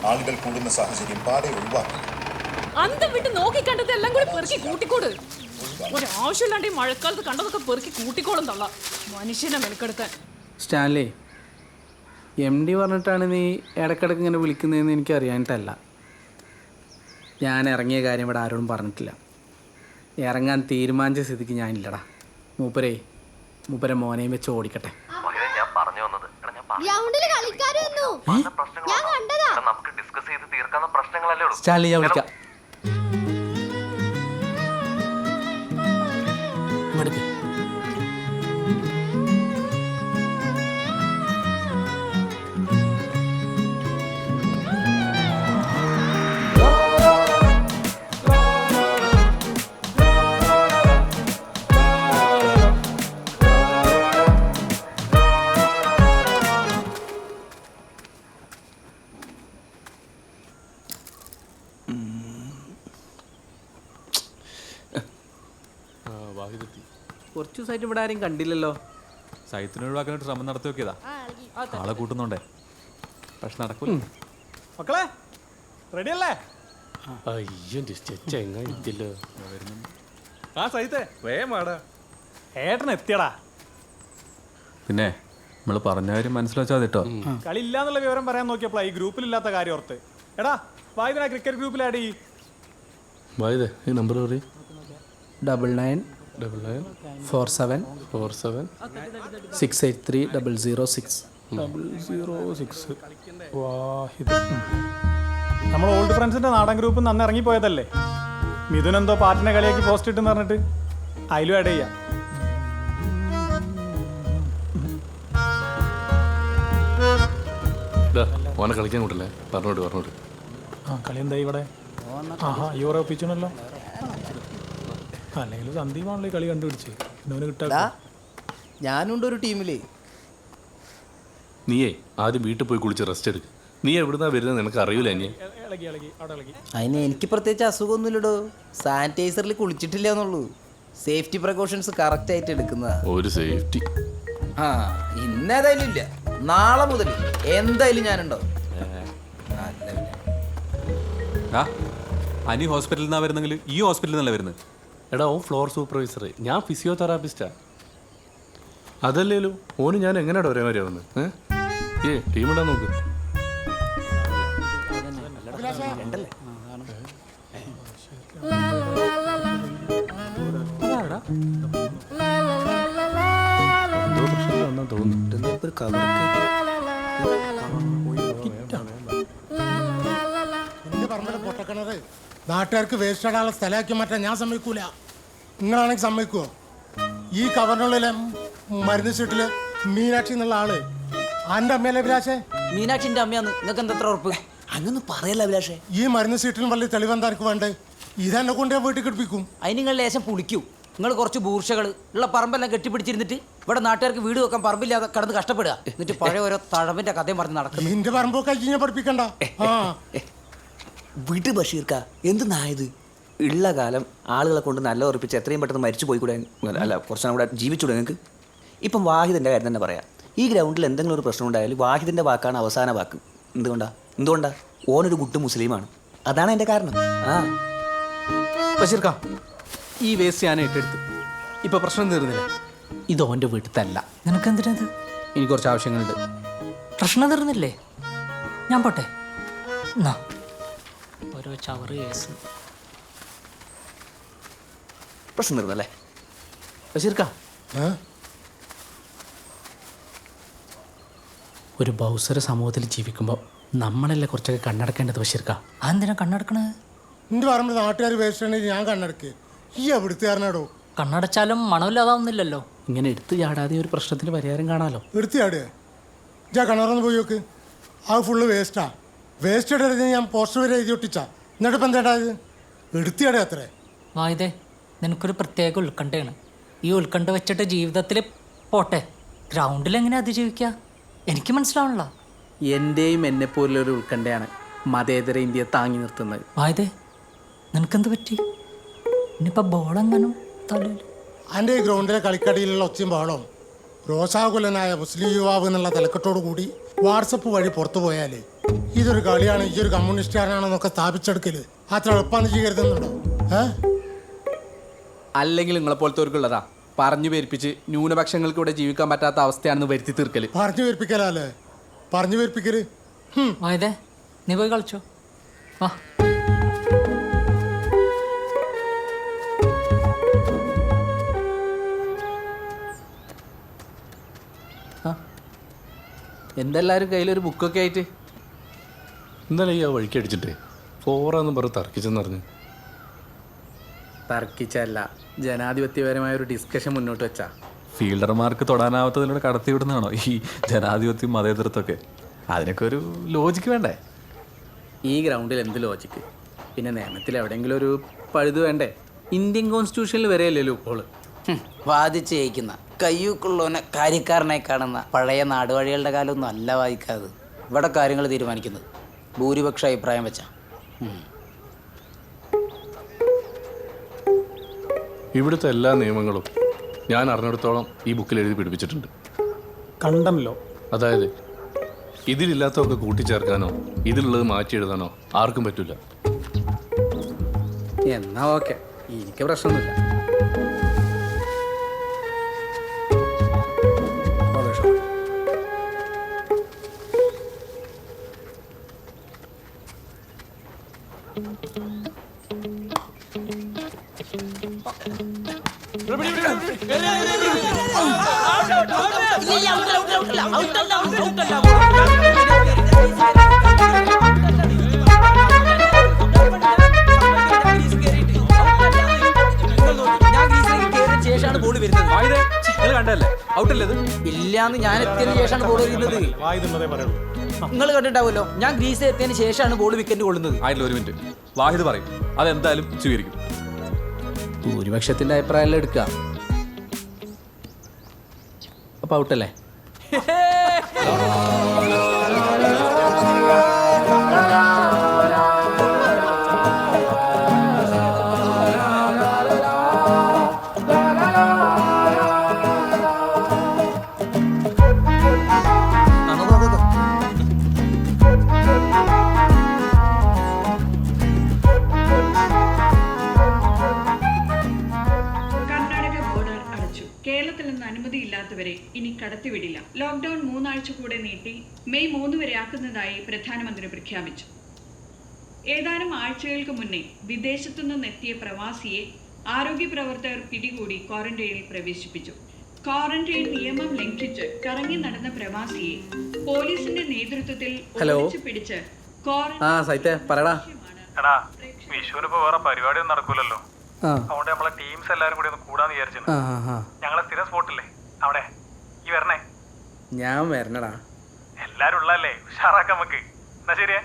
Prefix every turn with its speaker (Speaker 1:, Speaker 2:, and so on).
Speaker 1: ആളുകൾ കൂടുന്ന സാഹചര്യം പാടെ ഒഴിവാക്കണം.
Speaker 2: അന്തം വിട്ട് നോക്കി കണ്ടത് എല്ലാം കൂടി പെറുക്കി കൂട്ടിക്കോട്. ഒരാവശ്യമില്ലാണ്ട് ഈ മഴക്കാലത്ത് കണ്ടതൊക്കെ പെറുക്കി കൂട്ടിക്കോളും തള്ള മനുഷ്യനെ മെനക്കെടുക്കാൻ.
Speaker 3: സ്റ്റാൻലി, MD പറഞ്ഞിട്ടാണ് നീ ഇടയ്ക്കിടയ്ക്ക് ഇങ്ങനെ വിളിക്കുന്നതെന്ന് എനിക്ക് അറിയാനിട്ടല്ല. ഞാൻ ഇറങ്ങിയ കാര്യം ഇവിടെ ആരോടും പറഞ്ഞിട്ടില്ല. ഇറങ്ങാൻ തീരുമാനിച്ച സ്ഥിതിക്ക് ഞാനില്ലടാ. മൂപ്പരെ മോനെയും വെച്ച് ഓടിക്കട്ടെ. സ്റ്റാൻലി, ഞാൻ വിളിക്കാം. കുറച്ച് ദിവസമായിട്ട് ഇവിടെ ആരും കണ്ടില്ലല്ലോ.
Speaker 4: സൈത്തിനെ ഒഴിവാക്കാനായിട്ട് ശ്രമം നടത്തി നോക്കിയതാ. ആളെ കൂട്ടുന്നുണ്ടേ, പക്ഷെ നടക്കൂല.
Speaker 5: മക്കളെ റെഡിയല്ലേ? ആ സൈത്തേ വേമാടാ, ഏട്ടൻ എത്തിയടാ.
Speaker 4: പിന്നെ നമ്മൾ പറഞ്ഞ കാര്യം മനസ്സിലാച്ചാൽ കേട്ടോ.
Speaker 5: കളി ഇല്ലാന്നുള്ള വിവരം പറയാൻ നോക്കിയപ്പോഴാ ഈ ഗ്രൂപ്പിലില്ലാത്ത കാര്യം ഓർത്ത്. എടാ വായുവിനാ ക്രിക്കറ്റ് ഗ്രൂപ്പിൽ ആഡ് ചെയ്യ്.
Speaker 6: വായുതേ ഈ നമ്പർ പറയും.
Speaker 3: 994747 683 006.
Speaker 5: നമ്മൾ ഓൾഡ് ഫ്രണ്ട്സിന്റെ നാടൻ ഗ്രൂപ്പ് അന്ന് ഇറങ്ങിപ്പോയതല്ലേ. മിഥുൻ എന്തോ പാട്ടിനെ കളിയാക്കി പോസ്റ്റ് ഇട്ടെന്ന് പറഞ്ഞിട്ട് അതിലും ആഡ് ചെയ്യാം.
Speaker 6: ഓനെ കളിക്കാൻ കൂട്ടല്ലേ, പറഞ്ഞോട്ട്.
Speaker 5: ആ കളി എന്താ ഇവിടെ? ആഹാ ഈ ഓരോ ഒപ്പിച്ചണല്ലോ. അല്ലെങ്കിൽ സന്ദീപാണല്ലോ ഈ കളി കണ്ടുപിടിച്ച്. ഇന്നവന് കിട്ടാ.
Speaker 7: ഞാനുണ്ട് ഒരു ടീമില്.
Speaker 6: നീയേ ആദ്യം വീട്ടിൽ പോയി കുളിച്ച് റെസ്റ്റ് എടുക്ക്. നീ എവിടുന്നാ വരുന്നത് നിനക്ക് അറിയില്ല.
Speaker 7: അതിന് എനിക്ക് പ്രത്യേകിച്ച് അസുഖമൊന്നുമില്ലടോ. സാനിറ്റൈസറിൽ കുളിച്ചിട്ടില്ല എന്നുള്ളൂ. സേഫ്റ്റി പ്രിക്കോഷൻസ് കറക്റ്റ് ആയിട്ട് എടുക്കുന്നതാ.
Speaker 6: ഒരു സേഫ്റ്റി
Speaker 7: ആ ഇന്നേതായാലും ഇല്ല. നാളെ മുതൽ എന്തായാലും ഞാനുണ്ടാവും.
Speaker 4: അനി ഹോസ്പിറ്റലിൽ നിന്നാ വരുന്നെങ്കിൽ ഈ ഹോസ്പിറ്റലിൽ നിന്നല്ല വരുന്നത്.
Speaker 6: എടാ ഓൻ ഫ്ലോർ സൂപ്പർവൈസർ, ഞാൻ ഫിസിയോതെറാപ്പിസ്റ്റാ. അതല്ലേലും ഓന് ഞാൻ എങ്ങനെയാടാ ഒരേ മാതിരി ആവുന്നത്? ടീം ഇടാൻ നോക്ക്. എന്തോ പ്രശ്നം വന്നാ തോന്നുന്നു.
Speaker 8: നാട്ടുകാർക്ക് വേസ്റ്റ് ഇടാനുള്ള സ്ഥലമാക്കി മാറ്റാൻ ഞാൻ സമ്മതിക്കൂല. നിങ്ങളാണെങ്കിൽ സമ്മതിക്കുമോ? ഈ കവറിനുള്ളിലെ മരുന്ന് ഷീട്ടില് മീനാക്ഷി എന്നുള്ള ആള് ആന്റെ അമ്മയല്ലേ അഭിലാഷേ?
Speaker 7: മീനാക്ഷിന്റെ അമ്മയാന്ന് നിങ്ങൾക്ക് എന്താ ഉറപ്പ്? അങ്ങൊന്നും പറയല്ല അഭിലാഷേ.
Speaker 8: ഈ മരുന്ന് ഷീറ്റിന് വലിയ തെളിവെന്താ എനിക്ക് വേണ്ടേ? ഇതെന്നെ കൊണ്ട് ഞാൻ വീട്ടിൽ കിടപ്പിക്കും.
Speaker 7: അതിന് നിങ്ങൾ ലേശം പുളിക്കൂ. നിങ്ങൾ കുറച്ച് ബൂർഷകൾ ഉള്ള പറമ്പെല്ലാം കെട്ടിപ്പിടിച്ചിരുന്നിട്ട് ഇവിടെ നാട്ടുകാർക്ക് വീട് വെക്കാൻ പറമ്പില്ലാതെ കടന്ന് കഷ്ടപ്പെടുക. എന്നിട്ട് പഴയ ഓരോ തഴവിന്റെ കഥയും പറഞ്ഞ് നടക്കും.
Speaker 8: നിന്റെ പറമ്പൊക്കെ ഞാൻ പഠിപ്പിക്കണ്ട.
Speaker 7: വീട്ട് ബഷീർക്ക എന്ത് നായത്? ഉള്ള കാലം ആളുകളെ കൊണ്ട് നല്ല ഉറപ്പിച്ച് എത്രയും പെട്ടെന്ന് മരിച്ചു പോയിക്കൂടെ? അല്ല കുറച്ചാണ് കൂടെ ജീവിച്ചൂടെ നിങ്ങൾക്ക്? ഇപ്പം വാഹിദിൻ്റെ കാര്യം തന്നെ പറയാം. ഈ ഗ്രൗണ്ടിൽ എന്തെങ്കിലും ഒരു പ്രശ്നം ഉണ്ടായാലും വാഹിദിൻ്റെ വാക്കാണ് അവസാന വാക്ക്. എന്തുകൊണ്ടാ? ഓനൊരു ഗുഡ് മുസ്ലിമാണ്. അതാണ് എൻ്റെ കാരണം.
Speaker 3: ബഷീർക്ക, ഈ വേസ്റ്റ് ഞാൻ ഏറ്റെടുത്ത്. ഇപ്പൊ പ്രശ്നം തീർന്നില്ല. ഇത് ഓൻ്റെ വീട്ടിലല്ല.
Speaker 9: നിനക്കെന്തിനത്?
Speaker 3: എനിക്ക് കുറച്ച് ആവശ്യങ്ങളുണ്ട്.
Speaker 9: പ്രശ്നം തീർന്നില്ലേ? ഞാൻ പോട്ടെ. ഓരോ ചവറ് കേസ്.
Speaker 7: പ്രശ്നം തീർന്നല്ലേ
Speaker 3: ബഷീർക്ക? ഒരു ബൗസര സമൂഹത്തിൽ ജീവിക്കുമ്പോൾ നമ്മളല്ലേ കുറച്ചൊക്കെ കണ്ണടക്കേണ്ടത് ബഷീർക്ക?
Speaker 9: അതെന്തിനാ കണ്ണടക്കണത്?
Speaker 8: എന്റെ പറമ്പിൽ നാട്ടുകാർ വേസ്റ്റ് ആണെങ്കിൽ ഞാൻ കണ്ണടക്ക്. ഈ എവിടുത്തെ കാരണോ?
Speaker 9: കണ്ണടച്ചാലും മണമില്ലാതാവുന്നില്ലല്ലോ.
Speaker 3: ഇങ്ങനെ എടുത്തു ചാടാതെ ഒരു പ്രശ്നത്തിന് പരിഹാരം കാണാലോ.
Speaker 8: എടുത്തിയാടുക ഞാൻ കിണറൊന്ന് പോയി നോക്ക്. ആ ഫുള്ള് വേസ്റ്റാ. വേസ്റ്റ് ഇടരുത് ഞാൻ പോസ്റ്റർ വരെ എഴുതി ഒട്ടിച്ചാ. എന്നിട്ട് ഇപ്പം എന്താണ്ടായത്? എടുത്തിയാടുക അത്രേ.
Speaker 9: വായുതേ, നിനക്കൊരു പ്രത്യേക ഉത്കണ്ഠയാണ്. ഈ ഉത്കണ്ഠ വെച്ചിട്ട് ജീവിതത്തിൽ പോട്ടെ. ഗ്രൗണ്ടിൽ എങ്ങനെ അതിജീവിക്കുക? എനിക്ക് മനസ്സിലാവണല്ലോ.
Speaker 3: എൻ്റെയും എന്നെപ്പോലുള്ളൊരു ഉത്കണ്ഠയാണ് മതേതര ഇന്ത്യയെ താങ്ങി നിർത്തുന്നത്.
Speaker 9: വായുതേ, നിനക്കെന്ത് പറ്റി? ഇനിയിപ്പോൾ ബോളെങ്ങാനും തലയിൽ?
Speaker 8: എൻ്റെ ഈ ഗ്രൗണ്ടിലെ കളിക്കടിയിലുള്ള ഒച്ചയും ബഹളവും രോഷാകുലനായ മുസ്ലിം യുവാവ് എന്നുള്ള തലക്കെട്ടോടു കൂടി വാട്സപ്പ് വഴി പുറത്തു പോയാൽ ഇതൊരു കളിയാണ്, ഈ ഒരു കമ്മ്യൂണിസ്റ്റുകാരനാണെന്നൊക്കെ സ്ഥാപിച്ചെടുക്കല് അത്ര എളുപ്പമെന്ന് ചെയ്യരുതെന്നുണ്ടോ?
Speaker 3: അല്ലെങ്കിൽ നിങ്ങളെ പോലത്തെവർക്കുള്ളതാ പറഞ്ഞു പേരിപ്പിച്ച് ന്യൂനപക്ഷങ്ങൾക്ക് ഇവിടെ ജീവിക്കാൻ പറ്റാത്ത അവസ്ഥയാണെന്ന് വരുത്തി തീർക്കല്.
Speaker 8: പറഞ്ഞു പേരിപ്പിക്കലല്ലേ? പറഞ്ഞു പേരിപ്പിക്കല്.
Speaker 9: വായതേ നീ പോയി കളിച്ചോ. വാ.
Speaker 3: എന്തെല്ലാവരും കയ്യിലൊരു ബുക്കൊക്കെ ആയിട്ട്?
Speaker 6: ഇന്നലെ ഈ ആ വഴിക്ക് അടിച്ചിട്ടേ ഫോറാന്ന് പറഞ്ഞ് തർക്കിച്ചെന്നറിഞ്ഞ്.
Speaker 3: തർക്കിച്ചല്ല, ജനാധിപത്യപരമായ ഒരു ഡിസ്കഷൻ മുന്നോട്ട് വെച്ചാ.
Speaker 4: ഫീൽഡർമാർക്ക് തൊടാനാവാത്തതിലൂടെ കടത്തി വിടുന്നതാണോ ഈ ജനാധിപത്യം മതേതരത്വമൊക്കെ? അതിനൊക്കെ ഒരു ലോജിക്ക് വേണ്ടേ?
Speaker 3: ഈ ഗ്രൗണ്ടിൽ എന്ത് ലോജിക്ക്? പിന്നെ നിയമത്തിൽ എവിടെയെങ്കിലും ഒരു പഴുത് വേണ്ടേ? ഇന്ത്യൻ കോൺസ്റ്റിറ്റ്യൂഷനിൽ വരെയല്ലേ ഇപ്പോൾ.
Speaker 10: വാദിച്ച് ജയിക്കുന്ന കയ്യൂക്കുള്ളവനെ കാര്യക്കാരനായി കാണുന്ന പഴയ നാടുവഴികളുടെ കാലമൊന്നും അല്ല വായിക്കാതെ ഇവിടെ കാര്യങ്ങൾ തീരുമാനിക്കുന്നത് ഭൂരിപക്ഷ അഭിപ്രായം വെച്ചാ.
Speaker 6: ഇവിടുത്തെ എല്ലാ നിയമങ്ങളും ഞാൻ അറിഞ്ഞിടത്തോളം ഈ ബുക്കിൽ എഴുതി പിടിപ്പിച്ചിട്ടുണ്ട്.
Speaker 5: കണ്ടല്ലോ.
Speaker 6: അതായത് ഇതിലില്ലാത്തതൊക്കെ കൂട്ടിച്ചേർക്കാനോ ഇതിലുള്ളത് മാറ്റി എഴുതാനോ ആർക്കും പറ്റില്ല.
Speaker 3: എന്നാ ഓക്കെ, എനിക്ക് പ്രശ്നമൊന്നുമില്ല.
Speaker 10: ഇല്ലാന്ന് ഞാൻ എത്തിയതിനു ശേഷമാണ് ബോൾ എറിയുന്നത്. നിങ്ങൾ കണ്ടിട്ടാവുമല്ലോ, ഞാൻ ഗ്രീസ് എത്തിയതിനു ശേഷമാണ് ബോൾ വിക്കറ്റ് കൊള്ളുന്നത്.
Speaker 4: ആയിട്ടില്ല, ഒരു മിനിറ്റ്. വാഹിദ് പറയും, അതെന്തായാലും സ്വീകരിക്കും.
Speaker 3: ഭൂരിപക്ഷത്തിന്റെ അഭിപ്രായം എടുക്കുക. അപ്പൊ ഔട്ടല്ലേ?
Speaker 11: കേരളത്തിൽ നിന്ന് അനുമതിയില്ലാത്തവരെ ഇനി കടത്തിവിടില്ല. ലോക്ക്ഡൌൺ 3 ആഴ്ച കൂടെ നീട്ടി മെയ് 3 വരെ ആക്കുന്നതായി പ്രധാനമന്ത്രി പ്രഖ്യാപിച്ചു. ഏതാനും ആഴ്ചകൾക്ക് മുന്നേ വിദേശത്തു നിന്നെത്തിയ പ്രവാസിയെ ആരോഗ്യ പ്രവർത്തകർ പിടികൂടി ക്വാറന്റൈനിൽ പ്രവേശിപ്പിച്ചു. ക്വാറന്റൈൻ നിയമം ലംഘിച്ച് കറങ്ങി നടന്ന പ്രവാസിയെ പോലീസിന്റെ നേതൃത്വത്തിൽ പിടിച്ച്
Speaker 5: വിഷുവിനിപ്പോ വേറെ പരിപാടിയൊന്നും നടക്കൂലല്ലോ. അതുകൊണ്ട് നമ്മളെ ടീംസ് എല്ലാരും കൂടി ഒന്ന് കൂടാന്ന് വിചാരിച്ചു. ഞങ്ങളെ സ്ഥിരം സ്പോട്ടില്ലേ അവിടെ, ഈ വരണേ?
Speaker 3: ഞാൻ വരണടാ.
Speaker 5: എല്ലാരും ഉള്ളല്ലേ, ഉഷാറാക്കാം നമുക്ക്. എന്നാ ശരിയേ.